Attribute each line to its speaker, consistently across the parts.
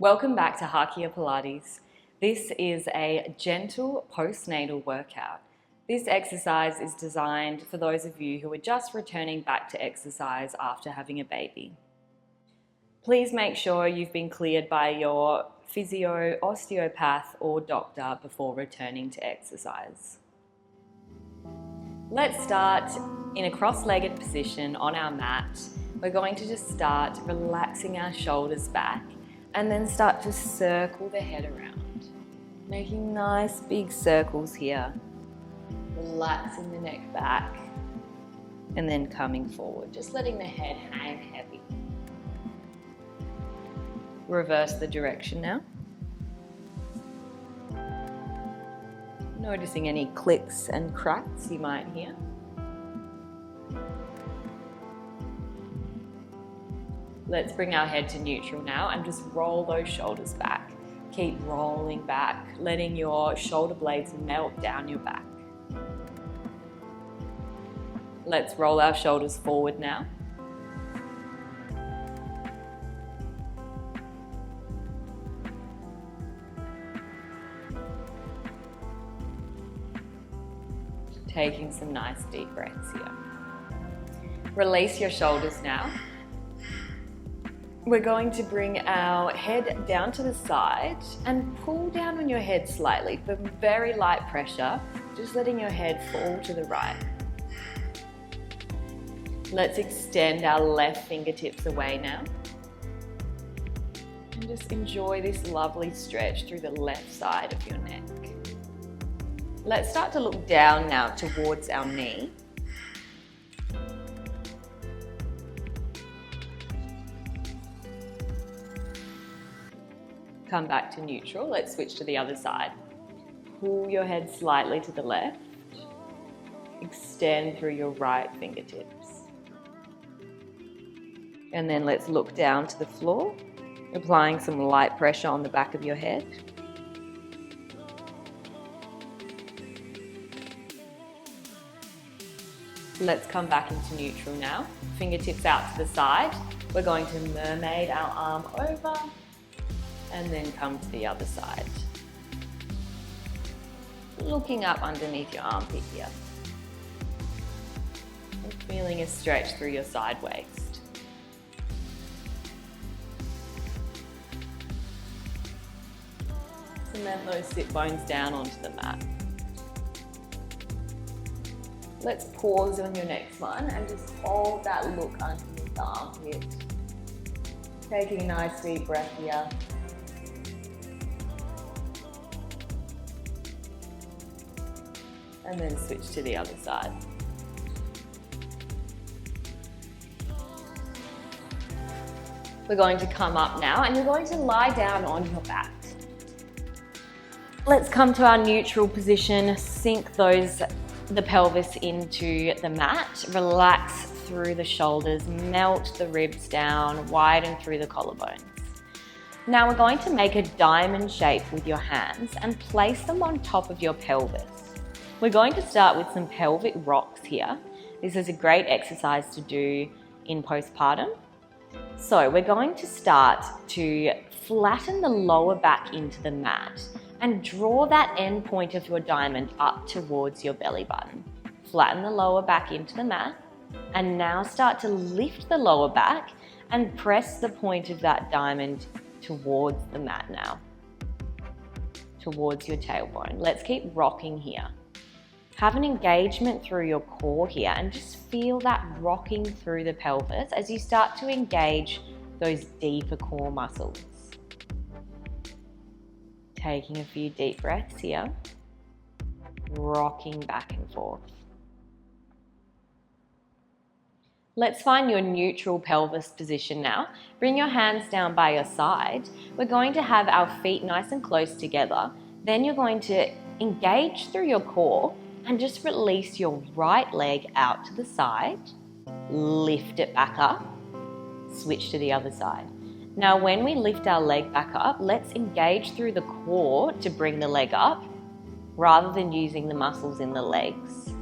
Speaker 1: Welcome back to Hakia Pilates. This is a gentle postnatal workout. This exercise is designed for those of you who are just returning back to exercise after having a baby. Please make sure you've been cleared by your physio, osteopath or doctor before returning to exercise. Let's start in a cross-legged position on our mat. We're going to just start relaxing our shoulders back and then start to circle the head around, making nice big circles here, relaxing the neck back and then coming forward, just letting the head hang heavy. Reverse the direction now. Noticing any clicks and cracks you might hear. Let's bring our head to neutral now and just roll those shoulders back. Keep rolling back, letting your shoulder blades melt down your back. Let's roll our shoulders forward now. Taking some nice deep breaths here. Release your shoulders now. We're going to bring our head down to the side and pull down on your head slightly, but very light pressure, just letting your head fall to the right. Let's extend our left fingertips away now. And just enjoy this lovely stretch through the left side of your neck. Let's start to look down now towards our knee. Come back to neutral. Let's switch to the other side. Pull your head slightly to the left. Extend through your right fingertips. And then let's look down to the floor, applying some light pressure on the back of your head. Let's come back into neutral now. Fingertips out to the side. We're going to mermaid our arm over and then come to the other side. Looking up underneath your armpit here. And feeling a stretch through your side waist. Cement those sit bones down onto the mat. Let's pause on your next one and just hold that look underneath the armpit. Taking a nice deep breath here. And then switch to the other side. We're going to come up now and you're going to lie down on your back. Let's come to our neutral position, sink the pelvis into the mat, relax through the shoulders, melt the ribs down, widen through the collarbones. Now we're going to make a diamond shape with your hands and place them on top of your pelvis. We're going to start with some pelvic rocks here. This is a great exercise to do in postpartum. So we're going to start to flatten the lower back into the mat and draw that end point of your diamond up towards your belly button. Flatten the lower back into the mat and now start to lift the lower back and press the point of that diamond towards the mat now, towards your tailbone. Let's keep rocking here. Have an engagement through your core here and just feel that rocking through the pelvis as you start to engage those deeper core muscles. Taking a few deep breaths here, rocking back and forth. Let's find your neutral pelvis position now. Bring your hands down by your side. We're going to have our feet nice and close together. Then you're going to engage through your core and just release your right leg out to the side, lift it back up, switch to the other side. Now when we lift our leg back up, let's engage through the core to bring the leg up rather than using the muscles in the legs.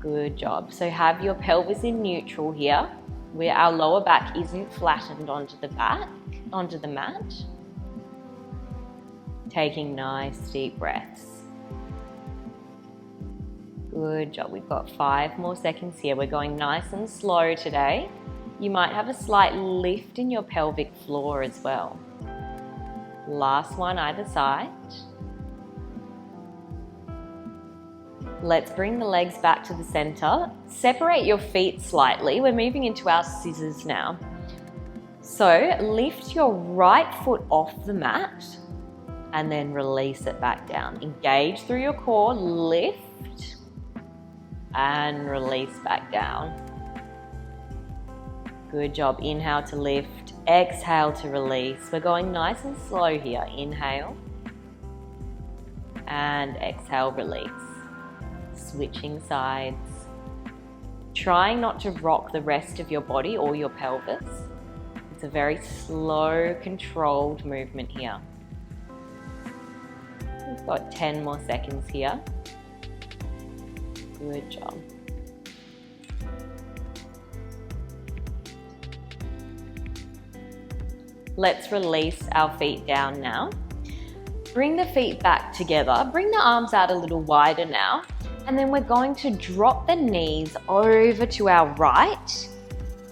Speaker 1: Good job. So have your pelvis in neutral here, where our lower back isn't flattened onto the back. onto the mat. Taking nice deep breaths. Good job. We've got 5 more seconds here. We're going nice and slow today. You might have a slight lift in your pelvic floor as well. Last one either side. Let's bring the legs back to the center. Separate your feet slightly. We're moving into our scissors now. So lift your right foot off the mat and then release it back down. Engage through your core, lift and release back down. Good job. Inhale to lift, exhale to release. We're going nice and slow here. Inhale and exhale, release. Switching sides. Trying not to rock the rest of your body or your pelvis. It's a very slow, controlled movement here. We've got 10 more seconds here. Good job. Let's release our feet down now. Bring the feet back together. Bring the arms out a little wider now. And then we're going to drop the knees over to our right.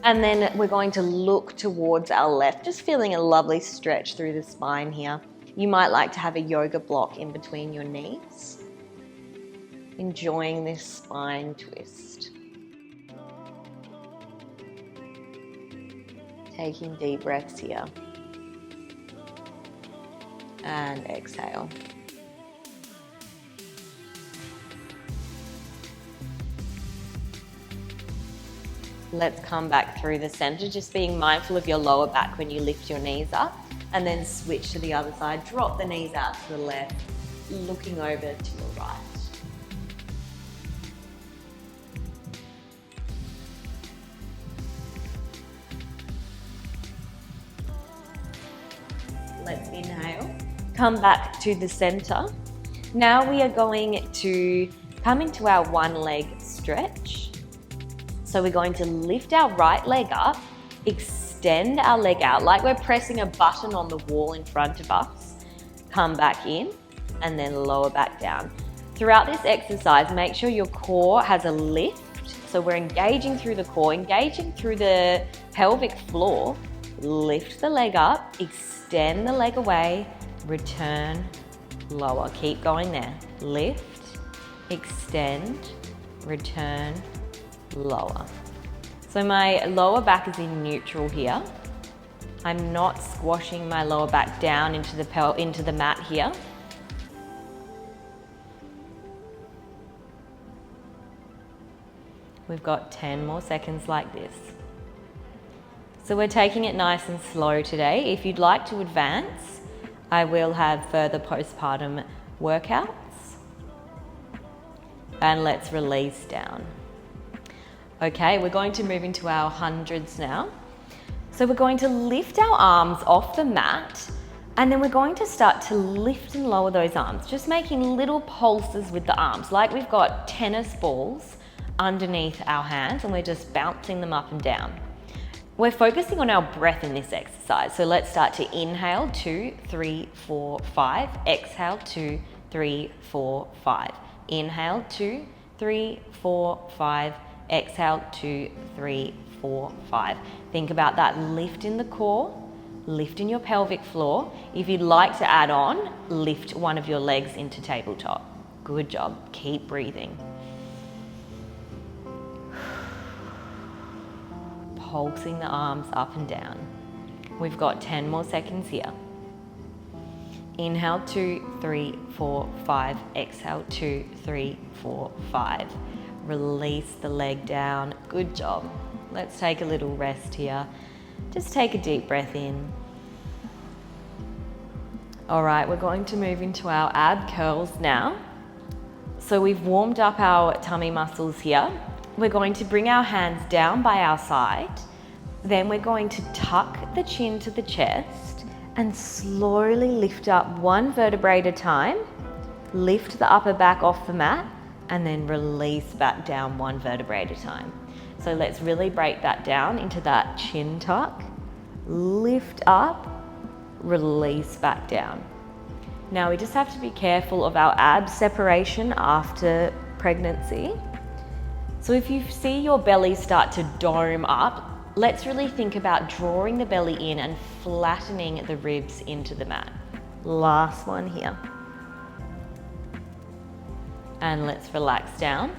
Speaker 1: And then we're going to look towards our left, just feeling a lovely stretch through the spine here. You might like to have a yoga block in between your knees. Enjoying this spine twist. Taking deep breaths here. And exhale. Let's come back through the center, just being mindful of your lower back when you lift your knees up, and then switch to the other side. Drop the knees out to the left, looking over to your right. Let's inhale. Come back to the center. Now we are going to come into our one leg stretch. So we're going to lift our right leg up, extend our leg out like we're pressing a button on the wall in front of us. Come back in and then lower back down. Throughout this exercise, make sure your core has a lift. So we're engaging through the core, engaging through the pelvic floor. Lift the leg up, extend the leg away, return, lower. Keep going there. Lift, extend, return, lower. So my lower back is in neutral here. I'm not squashing my lower back down into the mat here. We've got 10 more seconds like this. So we're taking it nice and slow today. If you'd like to advance, I will have further postpartum workouts. And let's release down. Okay, we're going to move into our hundreds now. So we're going to lift our arms off the mat, and then we're going to start to lift and lower those arms, just making little pulses with the arms, like we've got tennis balls underneath our hands and we're just bouncing them up and down. We're focusing on our breath in this exercise. So let's start to inhale, 2, 3, 4, 5. Exhale, 2, 3, 4, 5. Inhale, 2, 3, 4, 5. Exhale, 2, 3, 4, 5. Think about that lift in the core, lift in your pelvic floor. If you'd like to add on, lift one of your legs into tabletop. Good job. Keep breathing. Pulsing the arms up and down. We've got 10 more seconds here. Inhale, 2, 3, 4, 5. Exhale, 2, 3, 4, 5. Release the leg down. Good job. Let's take a little rest here. Just take a deep breath in. All right, we're going to move into our ab curls now. So we've warmed up our tummy muscles here. We're going to bring our hands down by our side. Then we're going to tuck the chin to the chest and slowly lift up one vertebrae at a time. Lift the upper back off the mat and then release back down one vertebrae at a time. So let's really break that down into that chin tuck. Lift up, release back down. Now we just have to be careful of our ab separation after pregnancy. So if you see your belly start to dome up, let's really think about drawing the belly in and flattening the ribs into the mat. Last one here. And let's relax down.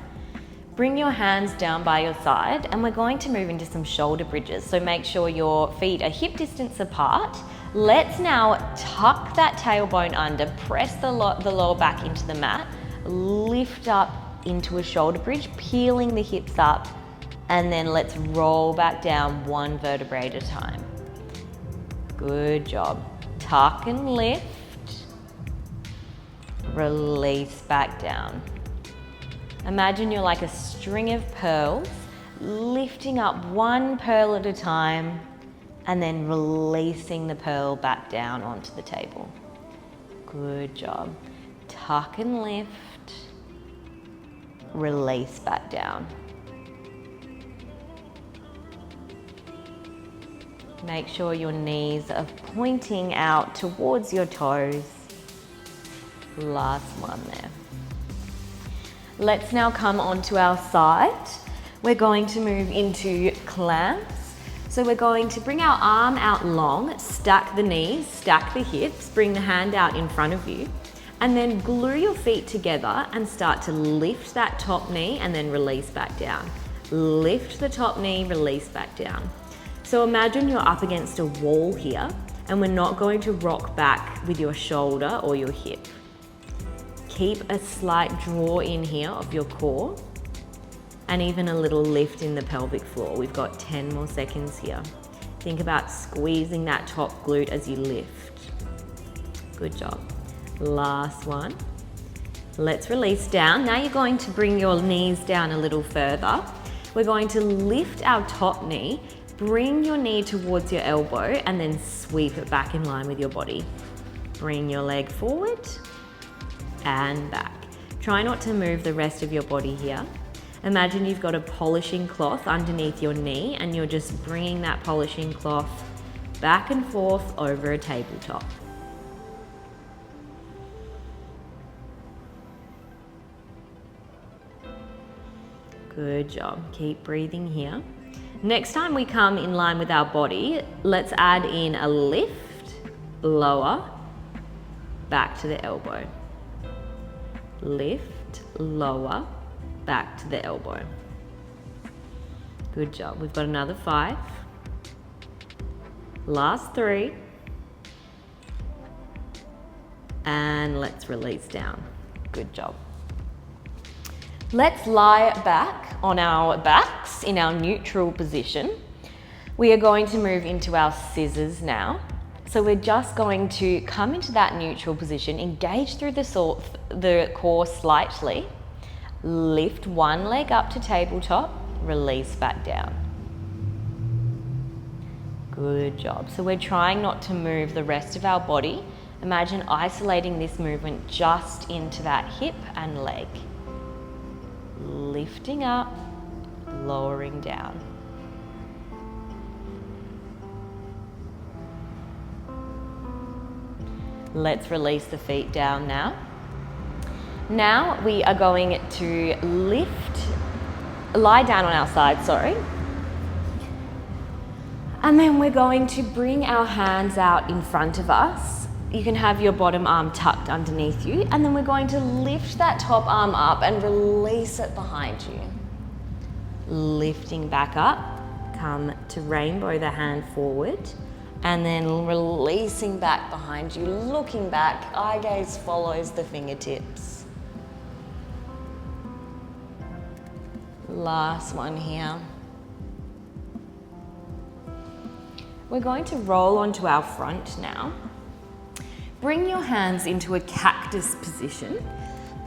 Speaker 1: Bring your hands down by your side and we're going to move into some shoulder bridges. So make sure your feet are hip distance apart. Let's now tuck that tailbone under, press the lower back into the mat, lift up into a shoulder bridge, peeling the hips up, and then let's roll back down one vertebrae at a time. Good job. Tuck and lift. Release back down. Imagine you're like a string of pearls, lifting up one pearl at a time, and then releasing the pearl back down onto the table. Good job. Tuck and lift. Release back down. Make sure your knees are pointing out towards your toes. Last one there. Let's now come onto our side. We're going to move into clamps. So we're going to bring our arm out long, stack the knees, stack the hips, bring the hand out in front of you, and then glue your feet together and start to lift that top knee and then release back down. Lift the top knee, release back down. So imagine you're up against a wall here and we're not going to rock back with your shoulder or your hip. Keep a slight draw in here of your core and even a little lift in the pelvic floor. We've got 10 more seconds here. Think about squeezing that top glute as you lift. Good job. Last one. Let's release down. Now you're going to bring your knees down a little further. We're going to lift our top knee, bring your knee towards your elbow and then sweep it back in line with your body. Bring your leg forward and back. Try not to move the rest of your body here. Imagine you've got a polishing cloth underneath your knee and you're just bringing that polishing cloth back and forth over a tabletop. Good job. Keep breathing here. Next time we come in line with our body, let's add in a lift, lower, back to the elbow. Lift, lower, back to the elbow. Good job. We've got another 5. Last 3. And let's release down. Good job. Let's lie back on our backs in our neutral position. We are going to move into our scissors now. So we're just going to come into that neutral position, engage through the core slightly, lift one leg up to tabletop, release back down. Good job. So we're trying not to move the rest of our body. Imagine isolating this movement just into that hip and leg. Lifting up, lowering down. Let's release the feet down now. Now we are going to lie down on our side, and then we're going to bring our hands out in front of us. You can have your bottom arm tucked underneath you, and then we're going to lift that top arm up and release it behind you. Lifting back up, come to rainbow the hand forward, and then releasing back behind you, looking back, eye gaze follows the fingertips. Last one here. We're going to roll onto our front now. Bring your hands into a cactus position,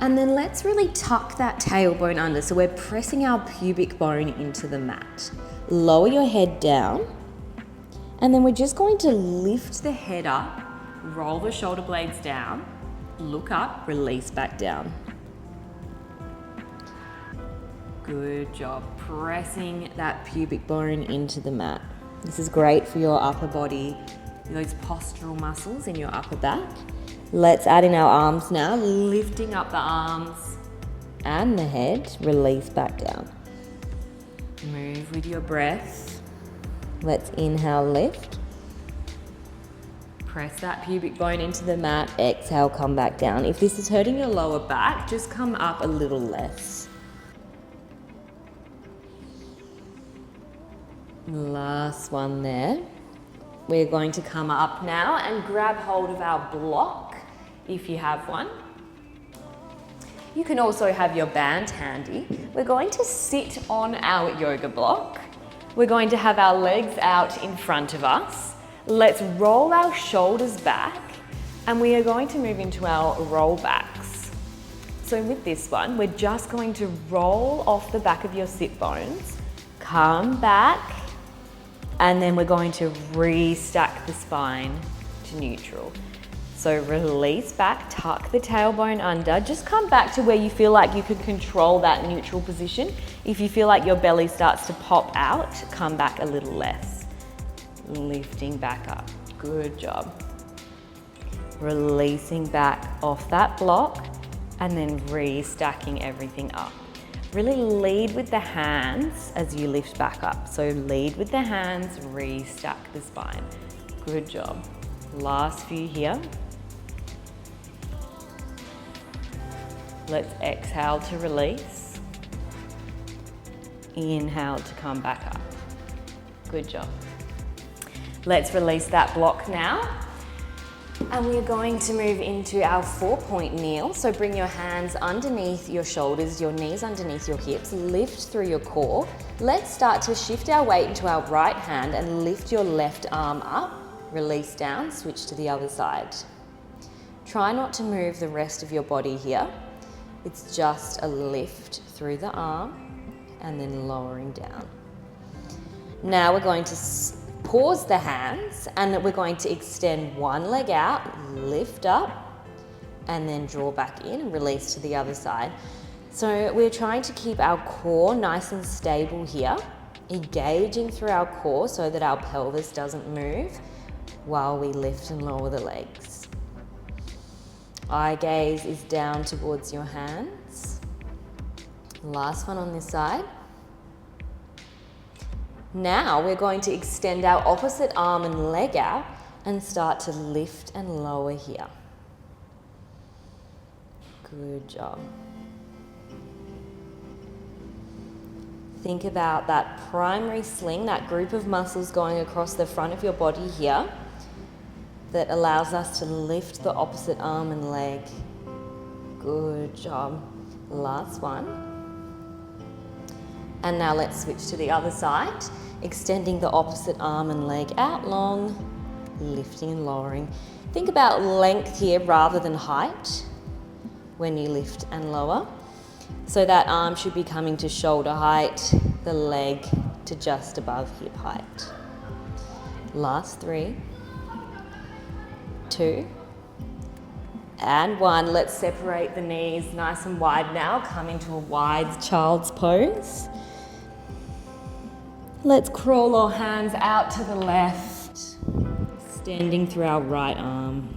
Speaker 1: and then let's really tuck that tailbone under. So we're pressing our pubic bone into the mat. Lower your head down, and then we're just going to lift the head up, roll the shoulder blades down, look up, release back down. Good job. Pressing that pubic bone into the mat. This is great for your upper body those postural muscles in your upper back. Let's add in our arms now, lifting up the arms and the head, release back down. Move with your breath. Let's inhale, lift. Press that pubic bone into the mat, exhale, come back down. If this is hurting your lower back, just come up a little less. Last one there. We're going to come up now and grab hold of our block, if you have one. You can also have your band handy. We're going to sit on our yoga block. We're going to have our legs out in front of us. Let's roll our shoulders back, and we are going to move into our rollbacks. So with this one, we're just going to roll off the back of your sit bones, come back, and then we're going to restack the spine to neutral. So release back, tuck the tailbone under, just come back to where you feel like you can control that neutral position. If you feel like your belly starts to pop out, come back a little less. Lifting back up, good job. Releasing back off that block and then restacking everything up. Really lead with the hands as you lift back up. So lead with the hands, restack the spine. Good job. Last few here. Let's exhale to release. Inhale to come back up. Good job. Let's release that block now. And we're going to move into our 4-point kneel. So bring your hands underneath your shoulders, your knees underneath your hips, lift through your core. Let's start to shift our weight into our right hand and lift your left arm up. Release down, switch to the other side. Try not to move the rest of your body here. It's just a lift through the arm and then lowering down. Now we're going to pause the hands and we're going to extend one leg out, lift up, and then draw back in and release to the other side. So we're trying to keep our core nice and stable here, engaging through our core so that our pelvis doesn't move while we lift and lower the legs. Eye gaze is down towards your hands. Last one on this side. Now we're going to extend our opposite arm and leg out and start to lift and lower here. Good job. Think about that primary sling, that group of muscles going across the front of your body here that allows us to lift the opposite arm and leg. Good job. Last one. And now let's switch to the other side, extending the opposite arm and leg out long, lifting and lowering. Think about length here rather than height when you lift and lower. So that arm should be coming to shoulder height, the leg to just above hip height. Last 3, 2, and 1. Let's separate the knees nice and wide now. Come into a wide child's pose. Let's crawl our hands out to the left, extending through our right arm.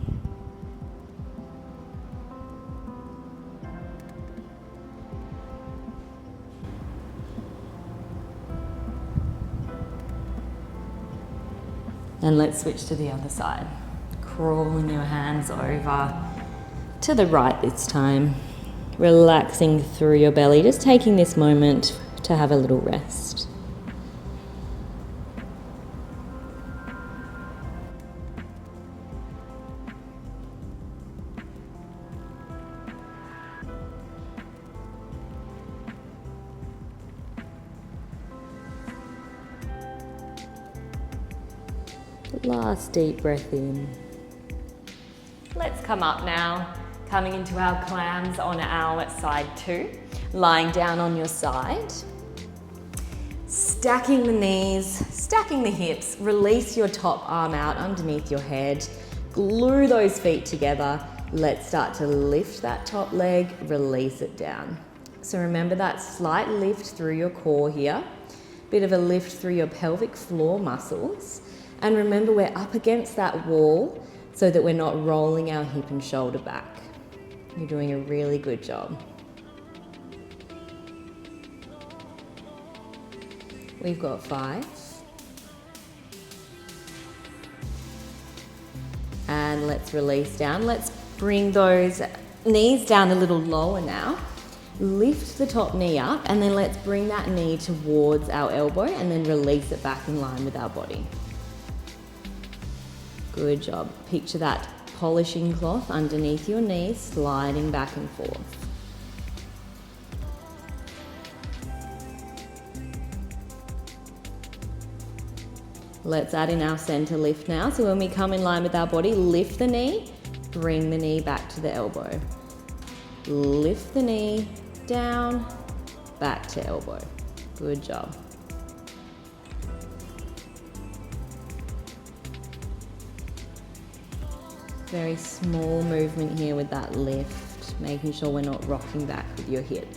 Speaker 1: And let's switch to the other side. Crawling your hands over to the right this time. Relaxing through your belly, just taking this moment to have a little rest. Last deep breath in. Let's come up now, coming into our clams on our side 2, lying down on your side, stacking the knees, stacking the hips, release your top arm out underneath your head, glue those feet together. Let's start to lift that top leg, release it down. So remember that slight lift through your core here, bit of a lift through your pelvic floor muscles.
Speaker 2: And remember, we're up against that wall so that we're not rolling our hip and shoulder back. You're doing a really good job. We've got 5. And let's release down. Let's bring those knees down a little lower now. Lift the top knee up, and then let's bring that knee towards our elbow and then release it back in line with our body. Good job. Picture that polishing cloth underneath your knees, sliding back and forth. Let's add in our center lift now. So when we come in line with our body, lift the knee, bring the knee back to the elbow. Lift the knee, down, back to elbow. Good job. Very small movement here with that lift, making sure we're not rocking back with your hip.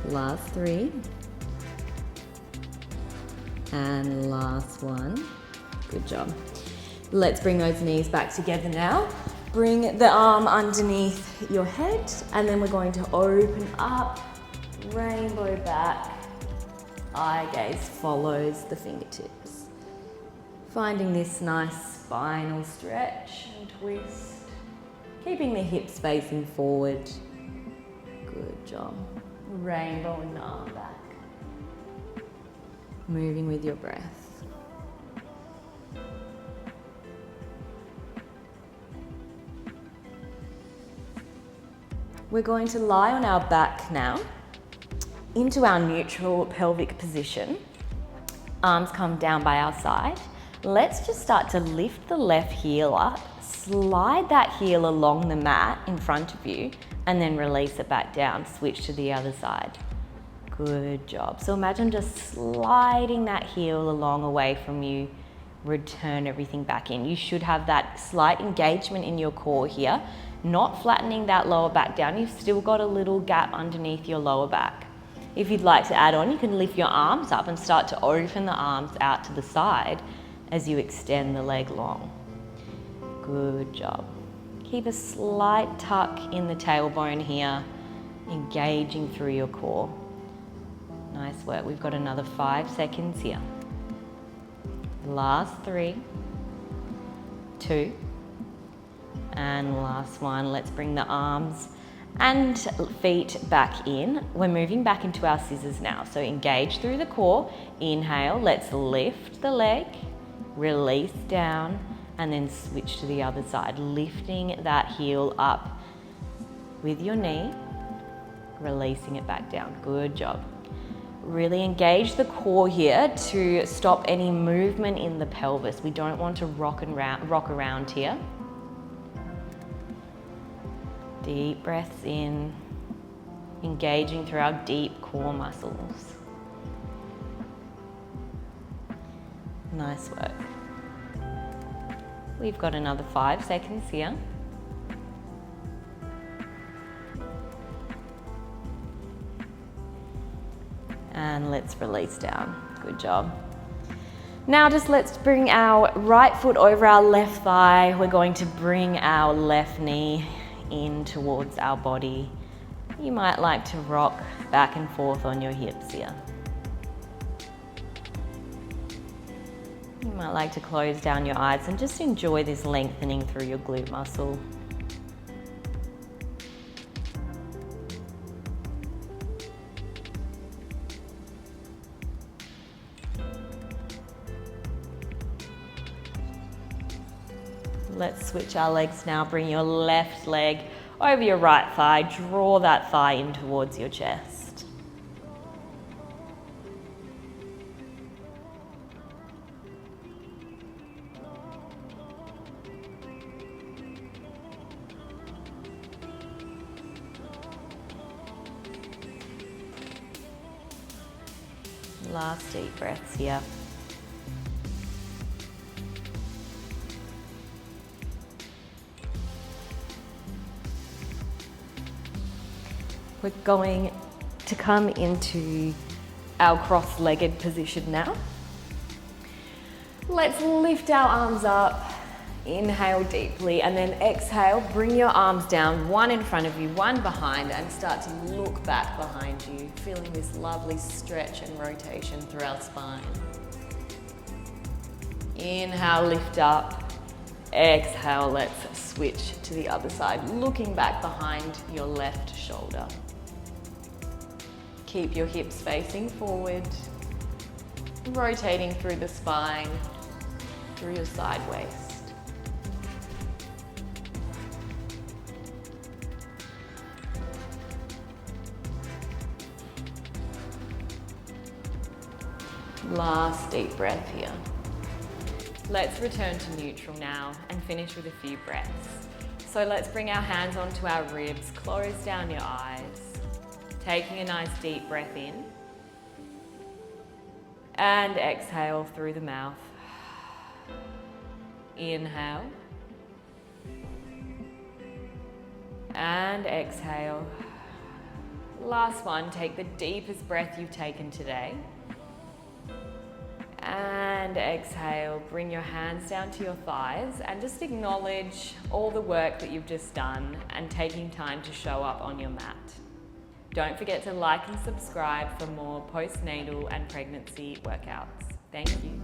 Speaker 2: Last 3. And last one. Good job. Let's bring those knees back together now. Bring the arm underneath your head, and then we're going to open up, rainbow back. Eye gaze follows the fingertips. Finding this nice spinal stretch and twist. Keeping the hips facing forward. Good job. Rainbow and arm back. Moving with your breath. We're going to lie on our back now into our neutral pelvic position. Arms come down by our side. Let's just start to lift the left heel up, slide that heel along the mat in front of you, and then release it back down. Switch to the other side. Good job. So imagine just sliding that heel along away from you, return everything back in. You should have that slight engagement in your core here, not flattening that lower back down. You've still got a little gap underneath your lower back. If you'd like to add on, you can lift your arms up and start to open the arms out to the side as you extend the leg long. Good job. Keep a slight tuck in the tailbone here, engaging through your core. Nice work. We've got another 5 seconds here. Last 3, 2, and last one. Let's bring the arms and feet back in. We're moving back into our scissors now. So engage through the core. Inhale. Let's lift the leg, release down, and then switch to the other side. Lifting that heel up with your knee, releasing it back down. Good job. Really engage the core here to stop any movement in the pelvis. We don't want to rock around here. Deep breaths in, engaging through our deep core muscles. Nice work. We've got another 5 seconds here. And let's release down. Good job. Now just let's bring our right foot over our left thigh. We're going to bring our left knee in towards our body. You might like to rock back and forth on your hips here. You might like to close down your eyes and just enjoy this lengthening through your glute muscle. Let's switch our legs now. Bring your left leg over your right thigh. Draw that thigh in towards your chest. Last deep breaths here. We're going to come into our cross-legged position now. Let's lift our arms up. Inhale deeply and then exhale, bring your arms down, one in front of you, one behind, and start to look back behind you, feeling this lovely stretch and rotation through our spine. Inhale, lift up. Exhale, let's switch to the other side, looking back behind your left shoulder. Keep your hips facing forward, rotating through the spine, through your side waist. Last deep breath here. Let's return to neutral now and finish with a few breaths. So let's bring our hands onto our ribs, close down your eyes, taking a nice deep breath in and exhale through the mouth. Inhale and exhale. Last one, take the deepest breath you've taken today. And exhale, bring your hands down to your thighs and just acknowledge all the work that you've just done and taking time to show up on your mat. Don't forget to like and subscribe for more postnatal and pregnancy workouts. Thank you.